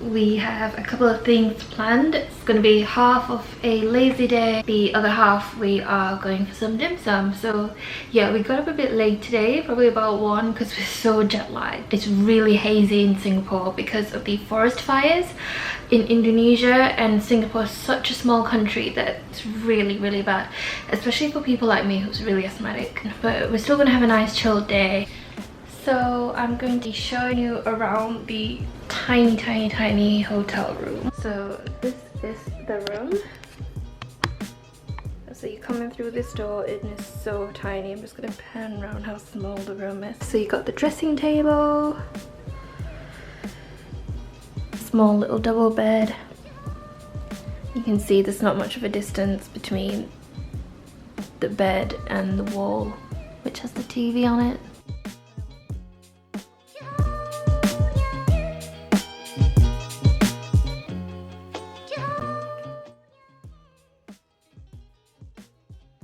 we have a couple of things planned. It's going to be half of a lazy day, the other half we are going for some dim sum. So yeah, we got up a bit late today, probably about 1, because we're so jet lagged. It's really hazy in Singapore because of the forest fires in Indonesia, and Singapore is such a small country that it's really bad, especially for people like me who's really asthmatic. But we're still going to have a nice chilled day. So I'm going to be showing you around the tiny hotel room. So this is the room. So you come in through this door, it is so tiny. I'm just going to pan around how small the room is. So you got the dressing table, small little double bed. You can see there's not much of a distance between the bed and the wall, which has the TV on it.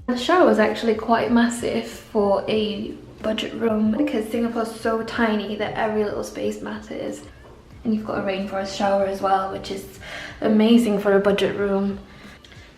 The shower was actually quite massive for a budget room because Singapore's so tiny that every little space matters. And you've got a rainforest shower as well, which is amazing for a budget room.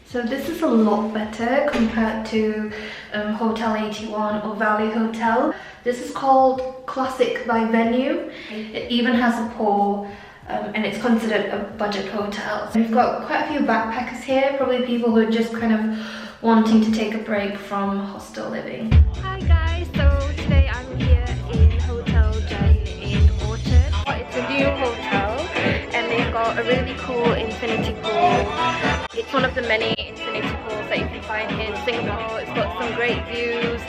So this is a lot better compared to Hotel 81 or Valley Hotel. This is called Classic by Venue. It even has a pool. And it's considered a budget hotel. So we've got quite a few backpackers here, probably people who are just kind of wanting to take a break from hostel living. Hi guys, so today I'm here in Hotel Jen in Orchard. It's a new hotel and they've got a really cool infinity pool. It's one of the many infinity pools that you can find here in Singapore. It's got some great views.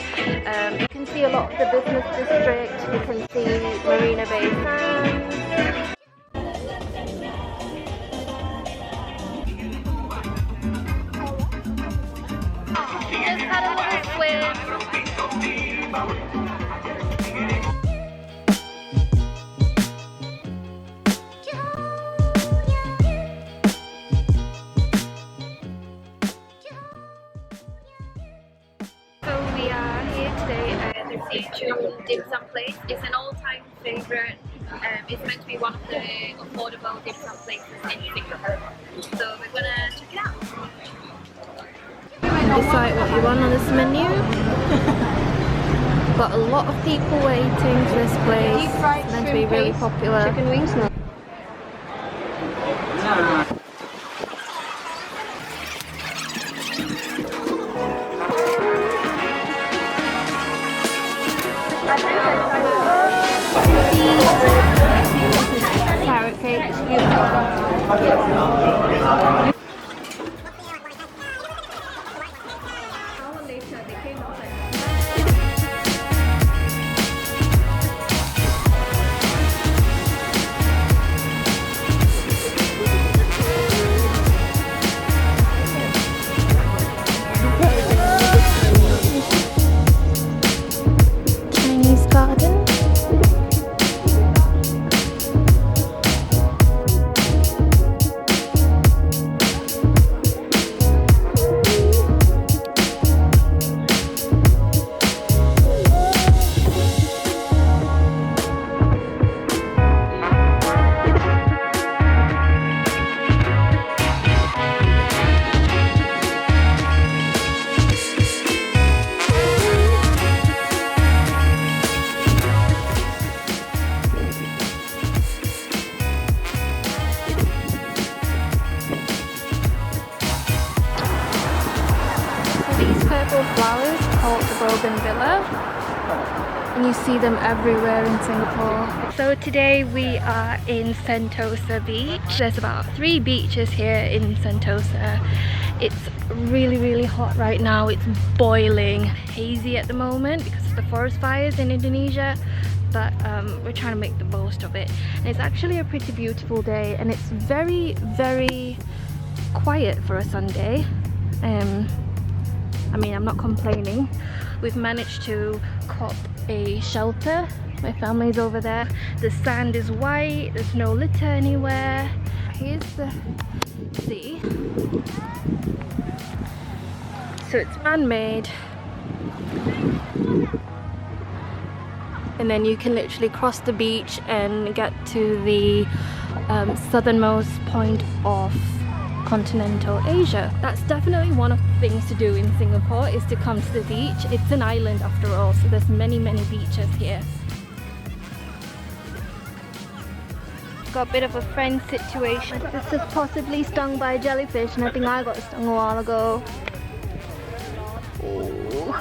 You can see a lot of the business district. You can see Marina Bay Sands. Dim sum place. It's an all-time favourite. It's meant to be one of the affordable dim sum places in Singapore. So we're gonna check it out. Decide what you want on this menu. Got a lot of people waiting for this place. It's meant to be really popular. Chicken wings now. Carrot cake. Chinese garden. Flowers called the Bougainvillea, and you see them everywhere in Singapore. So today we are in Sentosa Beach. There's about 3 beaches here in Sentosa. It's really hot right now. It's boiling, hazy at the moment because of the forest fires in Indonesia, but we're trying to make the most of it. And it's actually a pretty beautiful day, and it's very quiet for a Sunday. I mean, I'm not complaining. We've managed to cop a shelter. My family's over there. The sand is white, there's no litter anywhere. Here's the sea. So it's man-made. And then you can literally cross the beach and get to the southernmost point of continental Asia. That's definitely one of the things to do in Singapore, is to come to the beach. It's an island after all, so there's many beaches here. Got a bit of a friend situation. This is possibly stung by a jellyfish, and I think I got stung a while ago. Ooh.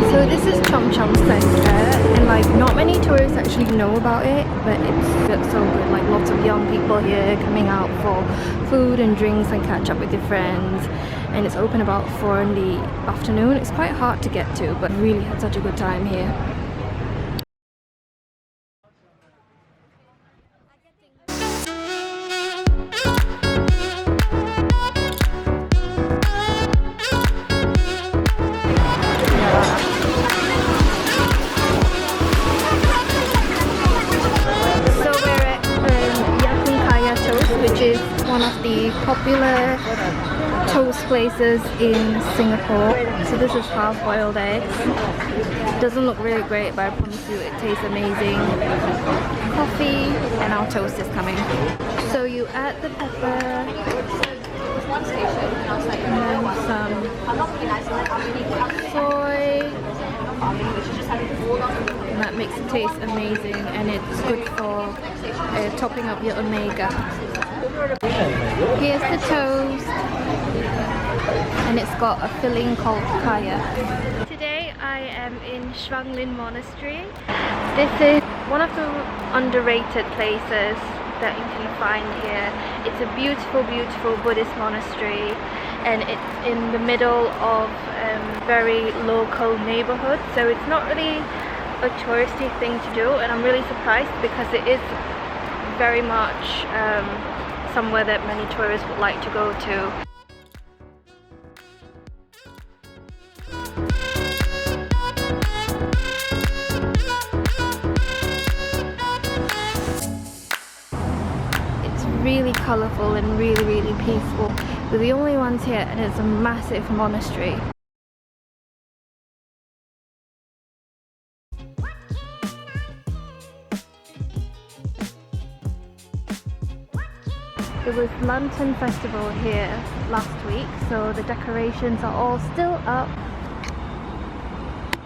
So this is Chom Chom Centre, and like not many tourists actually know about it, but it's so good. Like lots of young people here coming out for food and drinks and catch up with their friends, and it's open about 4 in the afternoon. It's quite hard to get to, but really had such a good time here. One of the popular toast places in Singapore. So this is half-boiled eggs. Doesn't look really great, but I promise you it tastes amazing. Coffee, and our toast is coming. So you add the pepper, and then some soy, and that makes it taste amazing, and it's good for topping up your omega. Here's the toast, and it's got a filling called kaya. Today I am in Shuang Lin Monastery. This is one of the underrated places that you can find here. It's a beautiful Buddhist monastery, and it's in the middle of very local neighbourhoods, so it's not really a touristy thing to do, and I'm really surprised because it is very much somewhere that many tourists would like to go to. It's really colourful and really peaceful. We're the only ones here, and it's a massive monastery. It was Lantern Festival here last week, so the decorations are all still up.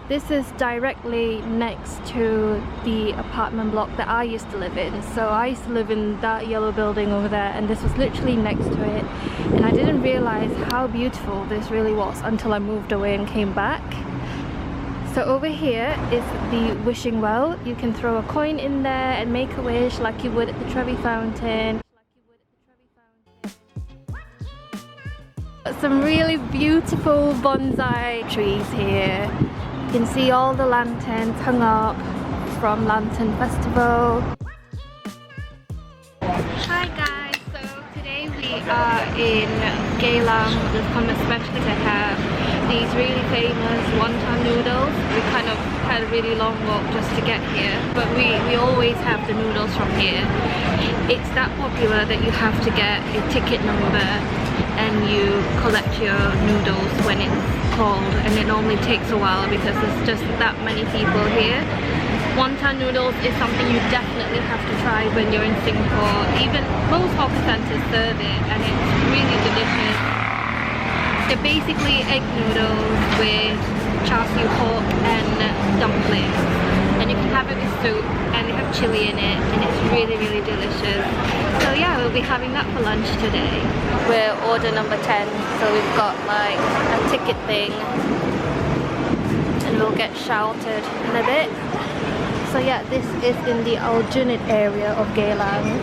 This is directly next to the apartment block that I used to live in. So I used to live in that yellow building over there, and this was literally next to it. And I didn't realize how beautiful this really was until I moved away and came back. So over here is the wishing well. You can throw a coin in there and make a wish like you would at the Trevi Fountain. Some really beautiful bonsai trees here. You can see all the lanterns hung up from Lantern Festival. Hi guys, so today we are in Geylang. We've come especially to have these really famous wonton noodles. We kind of had a really long walk just to get here, but we always have the noodles from here. It's that popular that you have to get a ticket number and you collect your noodles when it's cold, and it normally takes a while because there's just that many people here. Wonton noodles is something you definitely have to try when you're in Singapore. Even most hawker centres serve it, and it's really delicious. They're basically egg noodles with char siu pork and dumplings, and you can have it with soup, and they have chili in it, and it's really delicious. So yeah, we'll be having that for lunch today. We're order number 10, so we've got like a ticket thing, and we'll get shouted in a bit. So yeah, this is in the Aljunied area of Geylang.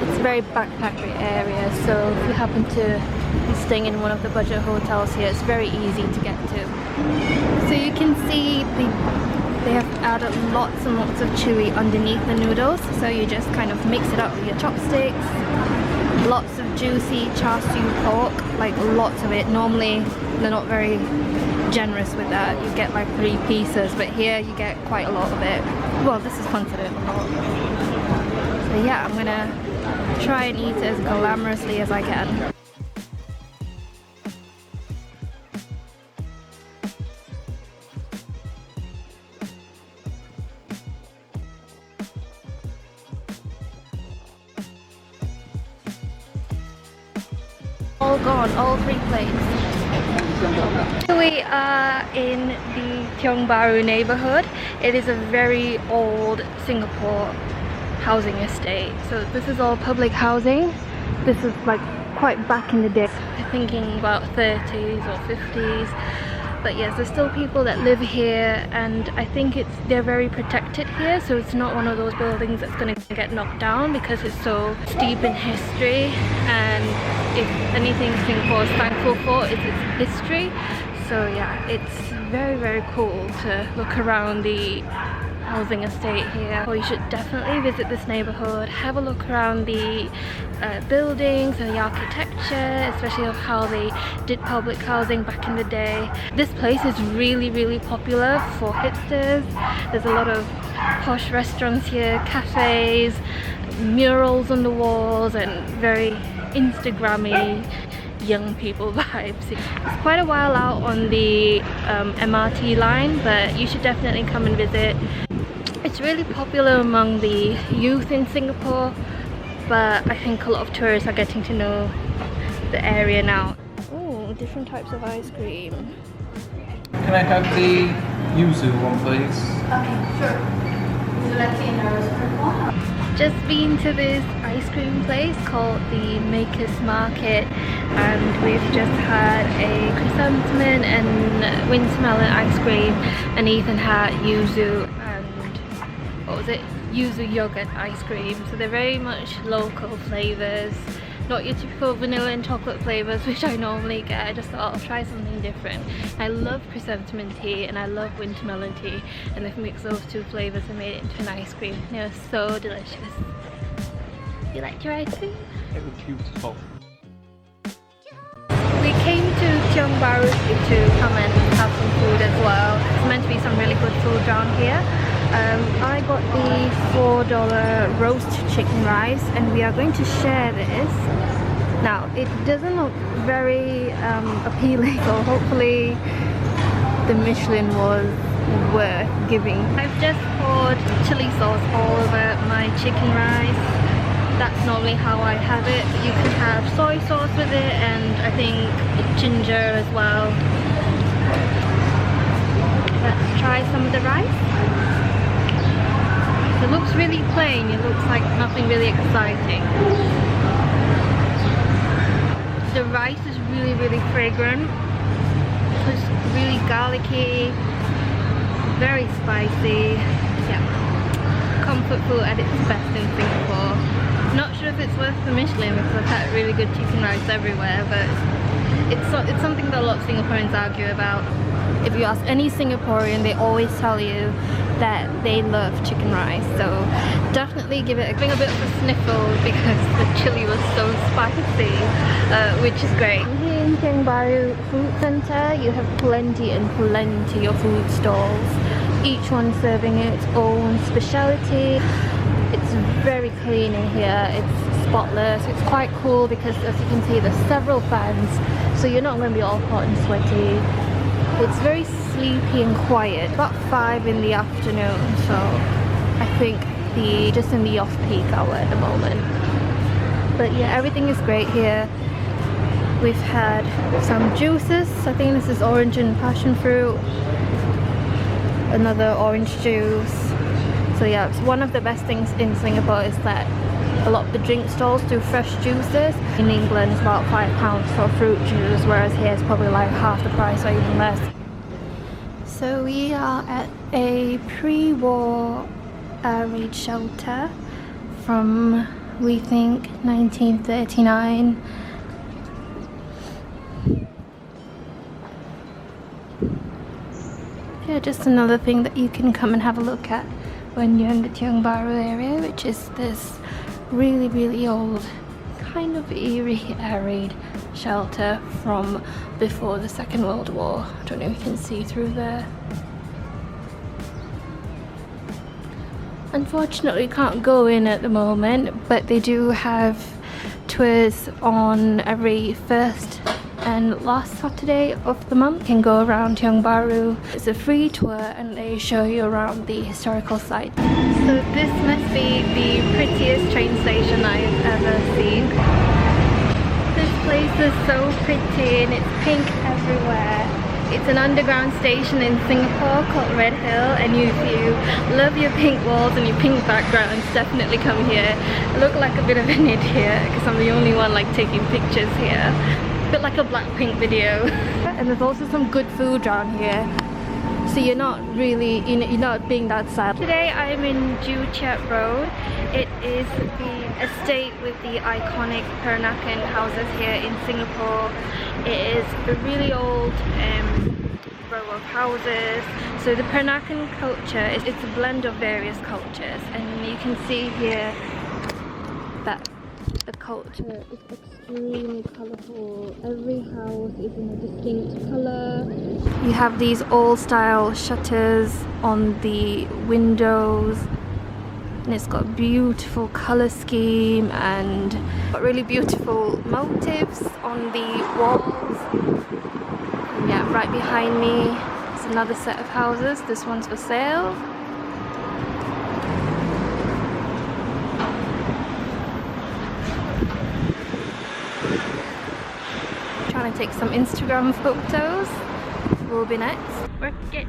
It's a very backpackery area, so if you happen to be staying in one of the budget hotels here, it's very easy to get to. So you can see they have added lots and lots of chili underneath the noodles, so you just kind of mix it up with your chopsticks. Lots of juicy char siu pork, like lots of it. Normally they're not very generous with that. You get like 3 pieces, but here you get quite a lot of it. Well, this is considered a lot. So yeah, I'm gonna try and eat it as glamorously as I can. All gone, all 3 plates. We are in the Tiong Bahru neighbourhood. It is a very old Singapore housing estate. So this is all public housing. This is like quite back in the day. I'm thinking about 30s or 50s. But yes, there's still people that live here, and I think they're very protected here, so it's not one of those buildings that's going to get knocked down because it's so steep in history. And if anything Singapore is thankful for, it's its history. So yeah, it's very, very cool to look around the housing estate here. Well, you should definitely visit this neighbourhood, have a look around the buildings and the architecture, especially of how they did public housing back in the day. This place is really, really popular for hipsters. There's a lot of posh restaurants here, cafes, murals on the walls, and very Instagrammy young people vibes. It's quite a while out on the MRT line, but you should definitely come and visit. It's really popular among the youth in Singapore, but I think a lot of tourists are getting to know the area now. Oh, different types of ice cream. Can I have the yuzu one, please? Okay, sure. Would you like the in one? Just been to this ice cream place called the Makers Market, and we've just had a chrysanthemum and winter melon ice cream, and Ethan had yuzu and what was it? Yuzu yogurt ice cream. So they're very much local flavours, not your typical vanilla and chocolate flavours which I normally get. I just thought I'll try something different. I love chrysanthemum tea and I love winter melon tea, and they've mixed those 2 flavours and made it into an ice cream. They are so delicious. You like your ice cream? It was beautiful. We came to Tiong Bahru to come and have some food as well. It's meant to be some really good food around here. I got the $4 roast chicken rice, and we are going to share this. Now, it doesn't look very appealing, so hopefully the Michelin was worth giving. I've just poured chili sauce all over my chicken rice. That's normally how I have it, but you can have soy sauce with it, and I think ginger as well. Let's try some of the rice. It looks really plain, it looks like nothing really exciting. The rice is really, really fragrant. It's really garlicky, very spicy. Yeah, comfort food at its best in Singapore. Not sure if it's worth the Michelin because I've had really good chicken rice everywhere, but it's something that a lot of Singaporeans argue about. If you ask any Singaporean, they always tell you that they love chicken rice, so definitely give it a bit of a sniffle because the chili was so spicy, which is great. Here in Tiong Bahru Food Centre, you have plenty and plenty of food stalls, each one serving its own speciality. It's very clean in here, it's spotless, it's quite cool because as you can see there's several fans, so you're not going to be all hot and sweaty. It's very sleepy and quiet, about 5 in the afternoon, so I think just in the off-peak hour at the moment. But yeah, everything is great here. We've had some juices. I think this is orange and passion fruit, another orange juice. So yeah, it's one of the best things in Singapore is that a lot of the drink stalls do fresh juices. In England it's about £5 for fruit juice, whereas here it's probably like half the price or even less. So we are at a pre-war air raid shelter from, we think, 1939. Yeah, just another thing that you can come and have a look at when you're in the Tiong Bahru area, which is this really, really old kind of eerie air raid shelter from before the Second World War. I don't know if you can see through there. Unfortunately, can't go in at the moment, but they do have tours on every first and last Saturday of the month. You can go around Tiong Bahru. It's a free tour and they show you around the historical site. So this must be the prettiest train station I've ever seen. This place is so pretty and it's pink everywhere. It's an underground station in Singapore called Red Hill, and if you love your pink walls and your pink backgrounds, definitely come here. I look like a bit of an idiot because I'm the only one like taking pictures here. A bit like a Blackpink video. And there's also some good food around here, so you're not really, you're not being that sad. Today I'm in Joo Chiat Road. It is the estate with the iconic Peranakan houses here in Singapore. It is a really old row of houses. So the Peranakan culture, it's a blend of various cultures, and you can see here that the culture is extremely colourful. Every house is in a distinct colour. You have these old style shutters on the windows, and it's got beautiful colour scheme and got really beautiful motifs on the walls. And yeah, right behind me is another set of houses. This one's for sale. Trying to take some Instagram photos. Will be next. Work it.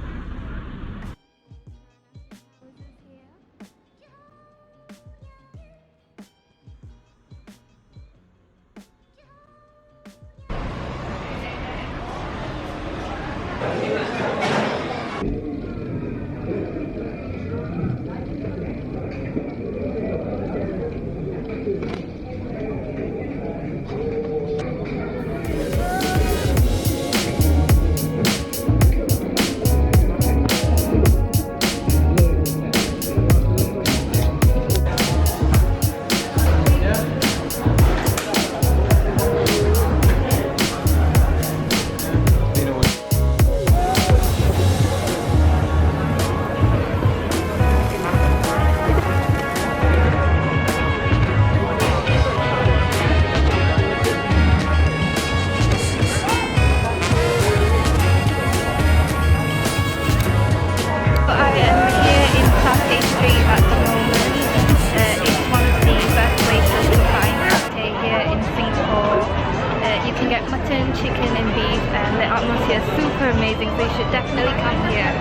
Chicken and beef, and the atmosphere is super amazing, so you should definitely come here.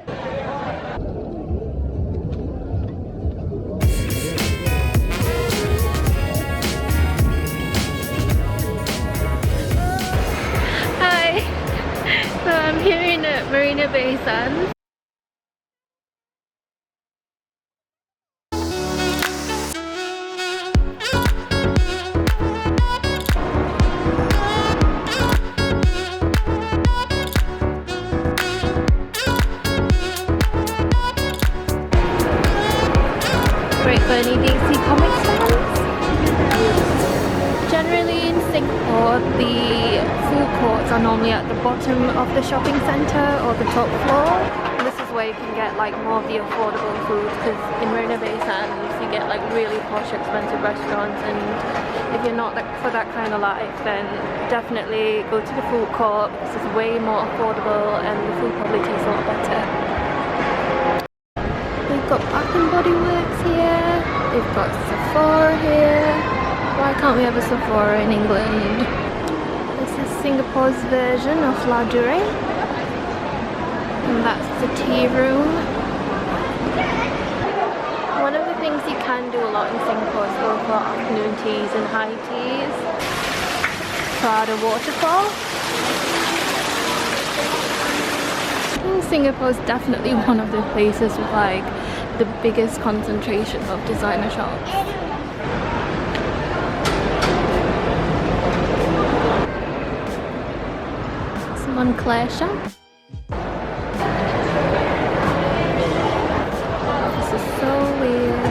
Hi! So I'm here in Marina Bay Sands. Bernie DC comic stands. Generally in Singapore, the food courts are normally at the bottom of the shopping centre or the top floor. And this is where you can get like more of the affordable food, because in Marina Bay Sands you get like really posh expensive restaurants, and if you're not for that kind of life, then definitely go to the food court because it's way more affordable and the food probably tastes a lot better. We've got Bath and Body Works here, we've got Sephora here. Why can't we have a Sephora in England? This is Singapore's version of La Durée. And that's the tea room. One of the things you can do a lot in Singapore is go for afternoon teas and high teas. Prada waterfall. Singapore is definitely one of the places with like the biggest concentration of designer shops. Some Moncler shop. This is so weird.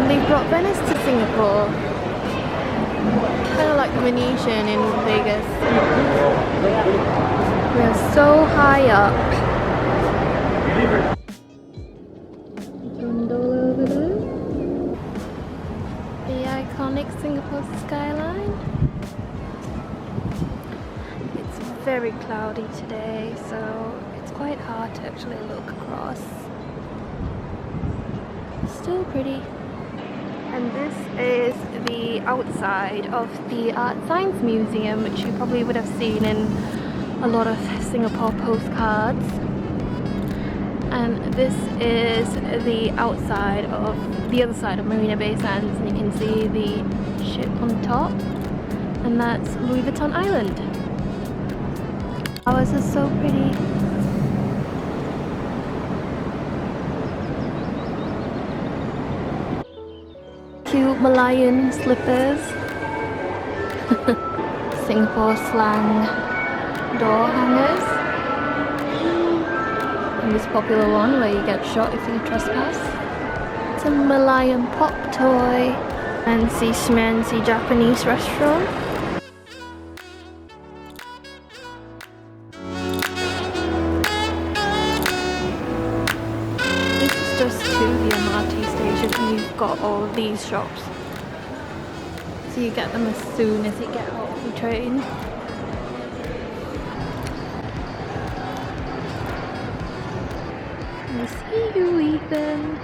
They brought Venice to Singapore. Kind of like Venetian in Vegas. We're so high up. Gondola over there. The iconic Singapore skyline. It's very cloudy today, so it's quite hard to actually look across. Still pretty. And this is the outside of the Art Science Museum, which you probably would have seen in a lot of Singapore postcards. And this is the outside of the other side of Marina Bay Sands, and you can see the ship on top, and that's Louis Vuitton Island. Flowers are so pretty. Cute Malayan slippers. Singapore slang door hangers. And this popular one where you get shot if you trespass. It's a Malayan pop toy. Fancy schmancy Japanese restaurant. This is just to the MRT station, and you've got all these shops. So you get them as soon as you get off the train. I see you, Ethan.